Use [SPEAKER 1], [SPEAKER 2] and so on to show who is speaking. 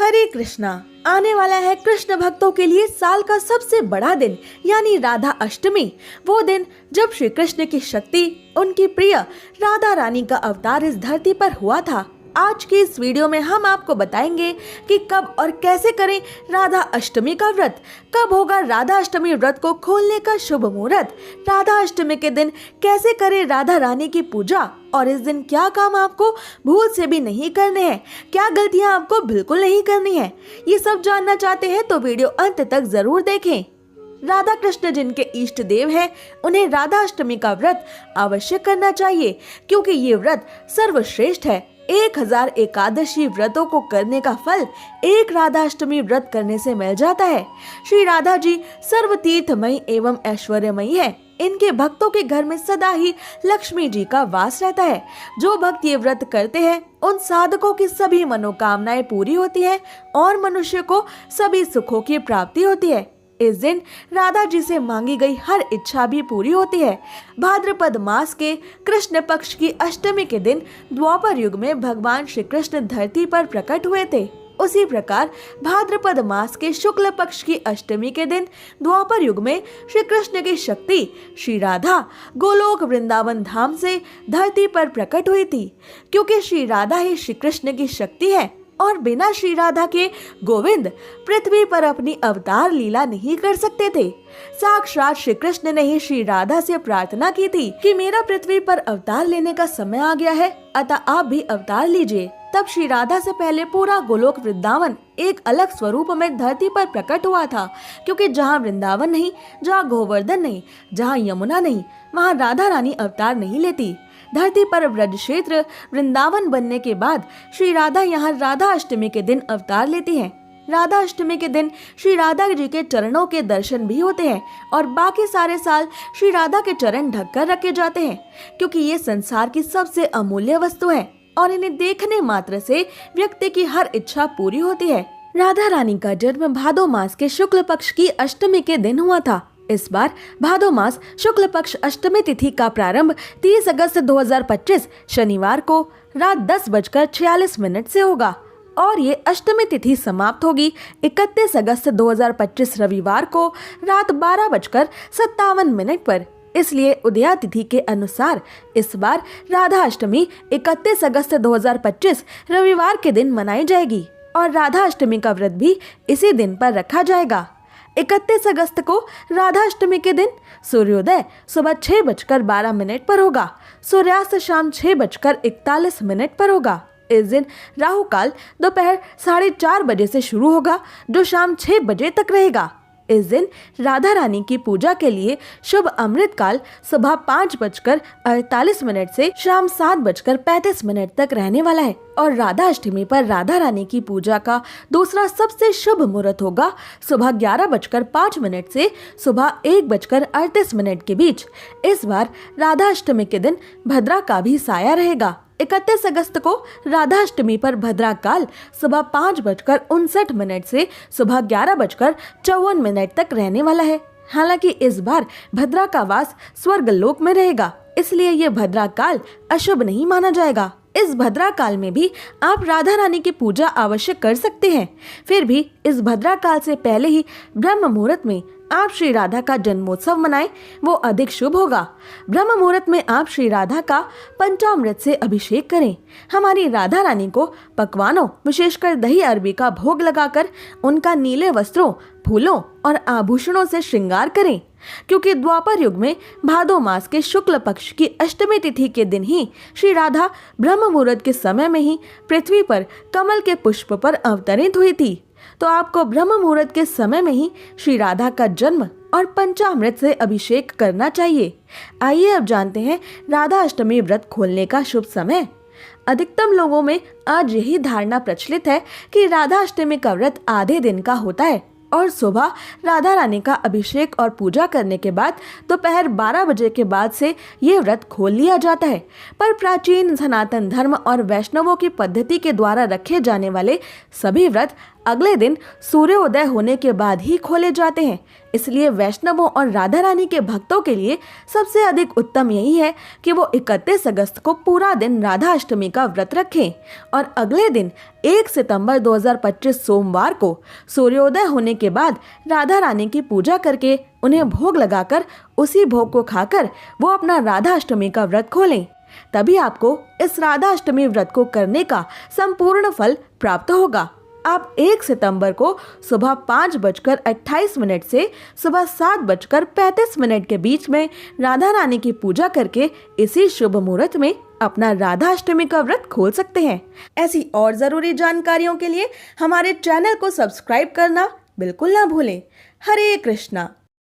[SPEAKER 1] हरे कृष्णा। आने वाला है कृष्ण भक्तों के लिए साल का सबसे बड़ा दिन यानी राधा अष्टमी। वो दिन जब श्री कृष्ण की शक्ति उनकी प्रिय राधा रानी का अवतार इस धरती पर हुआ था। आज के इस वीडियो में हम आपको बताएंगे कि कब और कैसे करें राधा अष्टमी का व्रत, कब होगा राधा अष्टमी व्रत को खोलने का शुभ मुहूर्त, राधा अष्टमी के दिन कैसे करें राधा रानी की पूजा और इस दिन क्या काम आपको भूल से भी नहीं करने हैं, क्या गलतियां आपको बिल्कुल नहीं करनी है। ये सब जानना चाहते हैं तो वीडियो अंत तक जरूर देखें। राधा कृष्ण जिनके इष्ट देव हैं, उन्हें राधा अष्टमी का व्रत अवश्य करना चाहिए क्योंकि ये व्रत सर्वश्रेष्ठ है। 1000 एकादशी व्रतों को करने का फल एक राधा अष्टमी व्रत करने से मिल जाता है। श्री राधा जी सर्व तीर्थमयी एवं ऐश्वर्यमयी है। इनके भक्तों के घर में सदा ही लक्ष्मी जी का वास रहता है। जो भक्त ये व्रत करते हैं उन साधकों की सभी मनोकामनाएं पूरी होती है और मनुष्य को सभी सुखों की प्राप्ति होती है। इस दिन राधा जी से मांगी गई हर इच्छा भी पूरी होती है। भाद्रपद मास के कृष्ण पक्ष की अष्टमी के दिन द्वापर युग में भगवान श्री कृष्ण धरती पर प्रकट हुए थे। उसी प्रकार भाद्रपद मास के शुक्ल पक्ष की अष्टमी के दिन द्वापर युग में श्री कृष्ण की शक्ति श्री राधा गोलोक वृंदावन धाम से धरती पर प्रकट हुई थी। क्योंकि श्री राधा ही श्री कृष्ण की शक्ति है और बिना श्री राधा के गोविंद पृथ्वी पर अपनी अवतार लीला नहीं कर सकते थे। साक्षात श्री कृष्ण ने ही श्री राधा से प्रार्थना की थी कि मेरा पृथ्वी पर अवतार लेने का समय आ गया है, अतः आप भी अवतार लीजिए। तब श्री राधा से पहले पूरा गोलोक वृंदावन एक अलग स्वरूप में धरती पर प्रकट हुआ था। क्योंकि जहाँ वृंदावन नहीं, जहाँ गोवर्धन नहीं, जहाँ यमुना नहीं, वहाँ राधा रानी अवतार नहीं लेती। धरती पर ब्रज क्षेत्र वृंदावन बनने के बाद श्री राधा यहाँ राधा अष्टमी के दिन अवतार लेती हैं। राधा अष्टमी के दिन श्री राधा जी के चरणों के दर्शन भी होते हैं और बाकी सारे साल श्री राधा के चरण ढककर रखे जाते हैं क्योंकि ये संसार की सबसे अमूल्य वस्तु है और इन्हें देखने मात्र से व्यक्ति की हर इच्छा पूरी होती है। राधा रानी का जन्म भादो मास के शुक्ल पक्ष की अष्टमी के दिन हुआ था। इस बार भादो मास शुक्ल पक्ष अष्टमी तिथि का प्रारंभ 30 अगस्त 2025 शनिवार को रात 10:46 से होगा और ये अष्टमी तिथि समाप्त होगी 31 अगस्त 2025 रविवार को रात 12:57 पर। इसलिए उदया तिथि के अनुसार इस बार राधा अष्टमी 31 अगस्त 2025 रविवार के दिन मनाई जाएगी और राधा अष्टमी का व्रत भी इसी दिन पर रखा जाएगा। 31 अगस्त को राधा अष्टमी के दिन सूर्योदय सुबह 6:12 पर होगा, सूर्यास्त शाम 6:41 पर होगा। इस दिन राहु काल दोपहर 4:30 बजे से शुरू होगा जो शाम 6 बजे तक रहेगा। इस दिन राधा रानी की पूजा के लिए शुभ अमृत काल सुबह 5:48 से शाम 7:35 तक रहने वाला है और राधा अष्टमी पर राधा रानी की पूजा का दूसरा सबसे शुभ मुहूर्त होगा सुबह 11:05 से सुबह 1:38 के बीच। इस बार राधा अष्टमी के दिन भद्रा का भी साया रहेगा। 31 अगस्त को राधा अष्टमी पर भद्रा काल सुबह 5:59 से सुबह 11:54 तक रहने वाला है। हालांकि इस बार भद्रा का वास स्वर्ग लोक में रहेगा, इसलिए ये भद्रा काल अशुभ नहीं माना जाएगा। इस भद्रा काल में भी आप राधा रानी की पूजा अवश्य कर सकते हैं। फिर भी इस भद्रा काल से पहले ही ब्रह्म मुहूर्त में आप श्री राधा का जन्मोत्सव मनाएं, वो अधिक शुभ होगा। ब्रह्म मुहूर्त में आप श्री राधा का पंचामृत से अभिषेक करें। हमारी राधा रानी को पकवानों विशेषकर दही अरबी का भोग लगाकर उनका नीले वस्त्रों, फूलों और आभूषणों से श्रृंगार करें क्योंकि द्वापर युग में भादो मास के शुक्ल पक्ष की अष्टमी तिथि के दिन ही श्री राधा ब्रह्म मुहूर्त के समय में ही पृथ्वी पर कमल के पुष्प पर अवतरित हुई थी। तो आपको ब्रह्म मुहूर्त के समय में ही श्री राधा का जन्म और पंचामृत से अभिषेक करना चाहिए। आइए अब जानते हैं राधा अष्टमी व्रत खोलने का शुभ समय। अधिकतम लोगों में आज यही धारणा प्रचलित है कि राधा अष्टमी का व्रत आधे दिन का होता है और सुबह राधा रानी का अभिषेक और पूजा करने के बाद दोपहर 12 बजे के बाद से ये व्रत खोल लिया जाता है। पर प्राचीन सनातन धर्म और वैष्णवों की पद्धति के द्वारा रखे जाने वाले सभी व्रत अगले दिन सूर्योदय होने के बाद ही खोले जाते हैं। इसलिए वैष्णवों और राधा रानी के भक्तों के लिए सबसे अधिक उत्तम यही है कि वो 31 अगस्त को पूरा दिन राधा अष्टमी का व्रत रखें और अगले दिन 1 सितंबर 2025 सोमवार को सूर्योदय होने के बाद राधा रानी की पूजा करके उन्हें भोग लगाकर उसी भोग को खाकर वो अपना राधा अष्टमी का व्रत खोलें। तभी आपको इस राधा अष्टमी व्रत को करने का संपूर्ण फल प्राप्त होगा। आप 1 सितंबर को सुबह 5:28 से सुबह 7:35 के बीच में राधा रानी की पूजा करके इसी शुभ मुहूर्त में अपना राधा अष्टमी का व्रत खोल सकते हैं। ऐसी और जरूरी जानकारियों के लिए हमारे चैनल को सब्सक्राइब करना बिल्कुल ना भूलें। हरे कृष्णा।